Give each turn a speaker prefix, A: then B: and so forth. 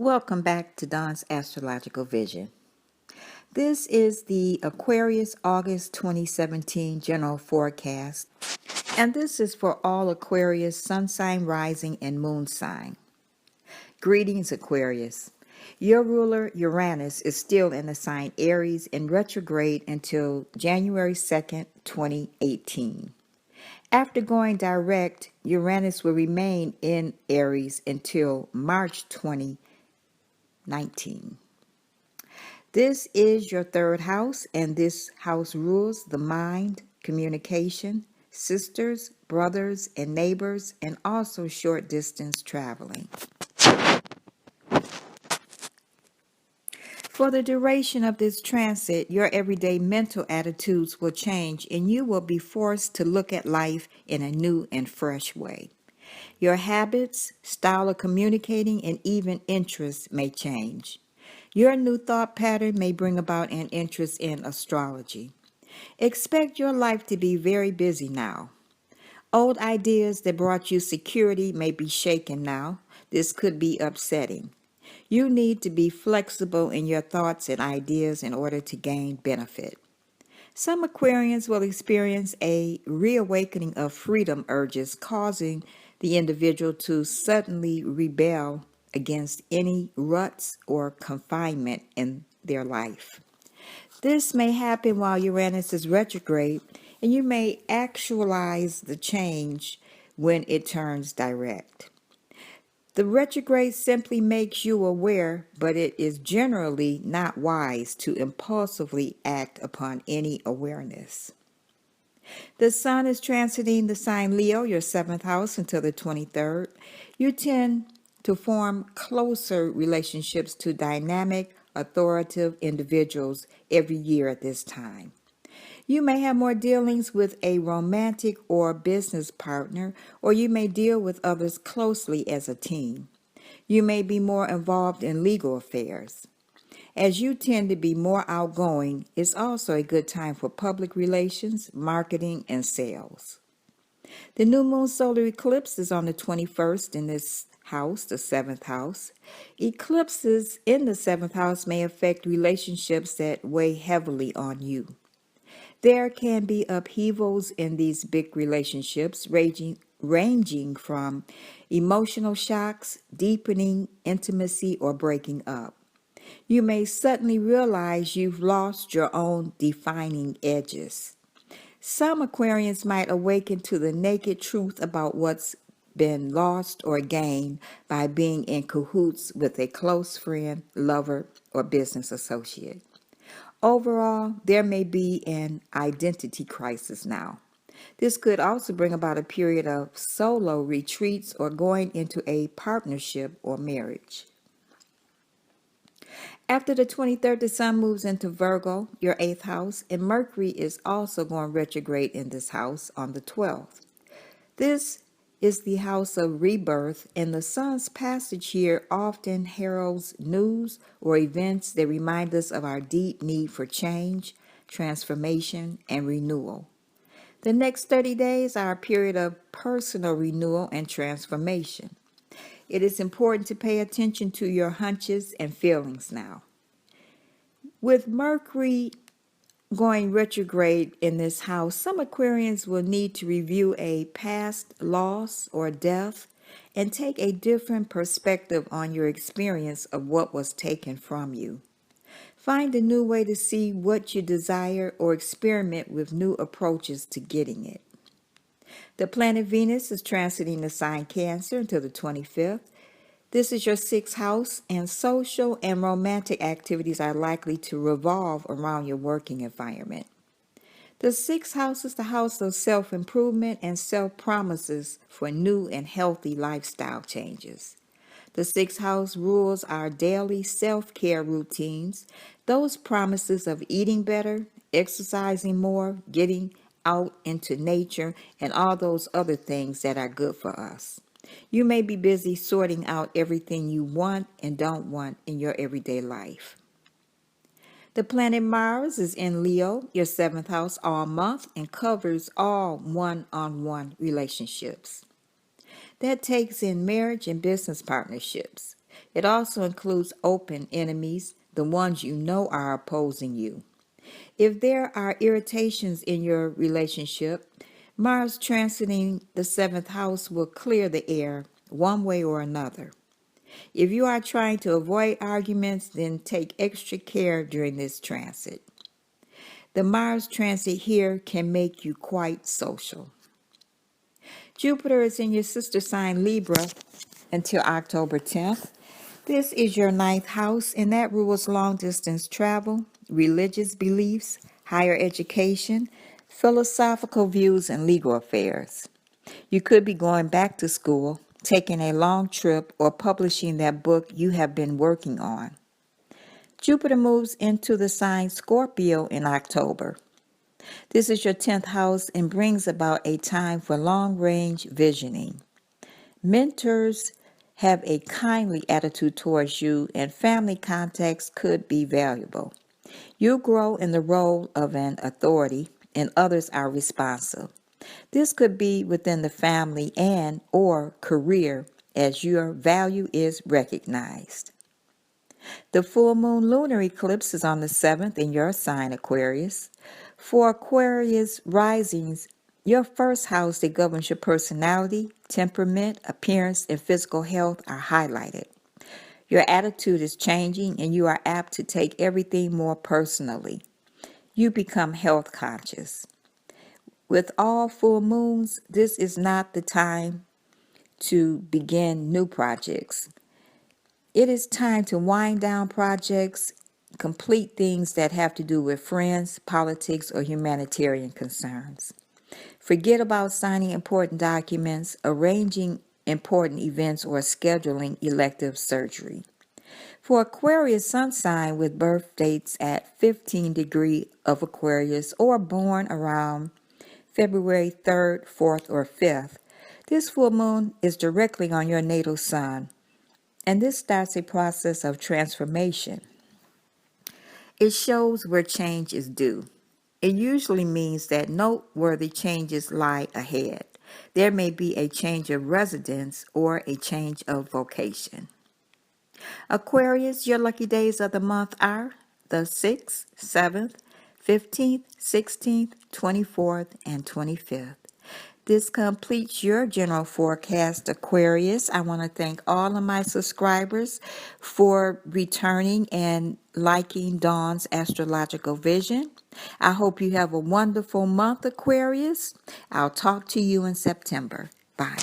A: Welcome back to Don's Astrological Vision. This is the Aquarius August 2017 general forecast, and this is for all Aquarius sun sign, rising, and moon sign. Greetings, Aquarius. Your ruler, Uranus, is still in the sign Aries in retrograde until January 2nd, 2018. After going direct, Uranus will remain in Aries until March 2019. This is your third house, and this house rules the mind, communication, sisters, brothers, and neighbors, and also short distance traveling. For the duration of this transit, your everyday mental attitudes will change, and you will be forced to look at life in a new and fresh way. Your habits, style of communicating, and even interests may change. Your new thought pattern may bring about an interest in astrology. Expect your life to be very busy now. Old ideas that brought you security may be shaken now. This could be upsetting. You need to be flexible in your thoughts and ideas in order to gain benefit. Some Aquarians will experience a reawakening of freedom urges, causing the individual to suddenly rebel against any ruts or confinement in their life. This may happen while Uranus is retrograde, and you may actualize the change when it turns direct. The retrograde simply makes you aware, but it is generally not wise to impulsively act upon any awareness. The sun is transiting the sign Leo, your seventh house, until the 23rd. You tend to form closer relationships to dynamic, authoritative individuals every year at this time. You may have more dealings with a romantic or business partner, or you may deal with others closely as a team. You may be more involved in legal affairs. As you tend to be more outgoing, it's also a good time for public relations, marketing, and sales. The new moon solar eclipse is on the 21st in this house, the seventh house. Eclipses in the seventh house may affect relationships that weigh heavily on you. There can be upheavals in these big relationships, ranging from emotional shocks, deepening intimacy, or breaking up. You may suddenly realize you've lost your own defining edges. Some Aquarians might awaken to the naked truth about what's been lost or gained by being in cahoots with a close friend, lover, or business associate. Overall, there may be an identity crisis now. This could also bring about a period of solo retreats or going into a partnership or marriage. After the 23rd, the sun moves into Virgo, your eighth house, and Mercury is also going retrograde in this house on the 12th. This is the house of rebirth, and the sun's passage here often heralds news or events that remind us of our deep need for change, transformation, and renewal. The next 30 days are a period of personal renewal and transformation. It is important to pay attention to your hunches and feelings now. With Mercury going retrograde in this house, some Aquarians will need to review a past loss or death and take a different perspective on your experience of what was taken from you. Find a new way to see what you desire or experiment with new approaches to getting it. The planet Venus is transiting the sign Cancer until the 25th. This is your sixth house, and social and romantic activities are likely to revolve around your working environment. The sixth house is the house of self-improvement and self-promises for new and healthy lifestyle changes. The sixth house rules our daily self-care routines, those promises of eating better, exercising more, getting out into nature, and all those other things that are good for us. You may be busy sorting out everything you want and don't want in your everyday life. The planet Mars is in Leo, your seventh house, all month and covers all one-on-one relationships. That takes in marriage and business partnerships. It also includes open enemies, the ones you know are opposing you. If there are irritations in your relationship, Mars transiting the seventh house will clear the air one way or another. If you are trying to avoid arguments, then take extra care during this transit. The Mars transit here can make you quite social. Jupiter is in your sister sign Libra until October 10th. This is your ninth house, and that rules long distance travel, religious beliefs, higher education, philosophical views, and legal affairs. You could be going back to school, taking a long trip, or publishing that book you have been working on. Jupiter moves into the sign Scorpio in October. This is your 10th house and brings about a time for long-range visioning. Mentors have a kindly attitude towards you, and family contacts could be valuable. You grow in the role of an authority, and others are responsive. This could be within the family and or career as your value is recognized. The full moon lunar eclipse is on the 7th in your sign, Aquarius. For Aquarius risings, your first house that governs your personality, temperament, appearance, and physical health are highlighted. Your attitude is changing and you are apt to take everything more personally. You become health conscious. With all full moons, this is not the time to begin new projects. It is time to wind down projects, complete things that have to do with friends, politics, or humanitarian concerns. Forget about signing important documents, arranging important events, or scheduling elective surgery. For Aquarius sun sign with birth dates at 15 degree of Aquarius or born around February 3rd, 4th, or 5th, this full moon is directly on your natal sun, and this starts a process of transformation. It shows where change is due. It usually means that noteworthy changes lie ahead. There may be a change of residence or a change of vocation. Aquarius, your lucky days of the month are the 6th, 7th, 15th, 16th, 24th, and 25th. This completes your general forecast, Aquarius. I want to thank all of my subscribers for returning and liking Dawn's Astrological Vision. I hope you have a wonderful month, Aquarius. I'll talk to you in September. Bye.